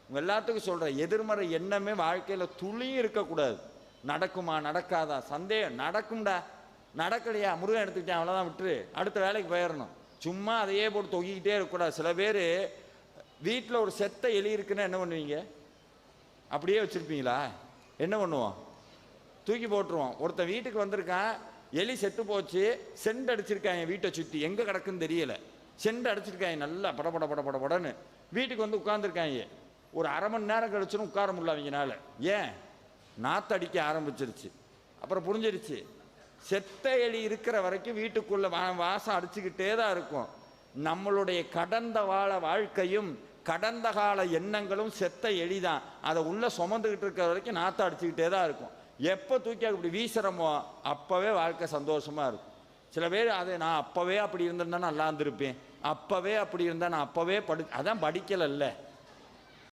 உங்கள் எல்லாத்துக்கும் சொல்கிறேன், எதிர்மறை எண்ணமே வாழ்க்கையில் துளியும் இருக்கக்கூடாது. நடக்குமா நடக்காதா சந்தேகம், நடக்கும்டா, நடக்கலையா முருகன் எடுத்துக்கிட்டேன் அவ்வளோதான், விட்டுரு, அடுத்த வேலைக்கு போயிடணும். சும்மா அதையே போட்டு தொங்கிக்கிட்டே இருக்கக்கூடாது. சில பேர் வீட்டில் ஒரு செத்த எலி இருக்குன்னா என்ன பண்ணுவீங்க? அப்படியே வச்சுருப்பீங்களா? என்ன பண்ணுவோம்? தூக்கி போட்டுருவோம். ஒருத்தன் வீட்டுக்கு வந்திருக்கான், எலி செத்து போச்சு, செண்டு அடிச்சிருக்காங்க வீட்டை சுற்றி, எங்கே கிடக்குன்னு தெரியலை, செண்டு அடிச்சிருக்காங்க நல்லா படபட படபடன்னு. வீட்டுக்கு வந்து உட்காந்துருக்காங்க. ஒரு அரை மணி நேரம் கழிச்சுன்னு உட்கார முடியல அவங்கனால. ஏன்? நாத்தடிக்க ஆரம்பிச்சிருச்சு. அப்புறம் புரிஞ்சிருச்சு, செத்த எலி இருக்கிற வரைக்கும் வீட்டுக்குள்ளே வாசம் அடிச்சுக்கிட்டே தான் இருக்கும். நம்மளுடைய கடந்த கால வாழ்க்கையும் கடந்த கால எண்ணங்களும் செத்த எலி தான். அதை உள்ளே சுமந்துக்கிட்டு இருக்கிற வரைக்கும் நாற்றம் அடிச்சுக்கிட்டே தான் இருக்கும். எப்போ தூக்கி அப்படி வீசுகிறோமோ அப்போவே வாழ்க்கை சந்தோஷமாக இருக்கும். சில பேர் அதை நான் அப்போவே அப்படி இருந்திருந்தா நல்லா இருந்திருப்பேன், அப்போவே அப்படி இருந்தால் நான் அப்போவே அதான் படிக்கலைல்ல.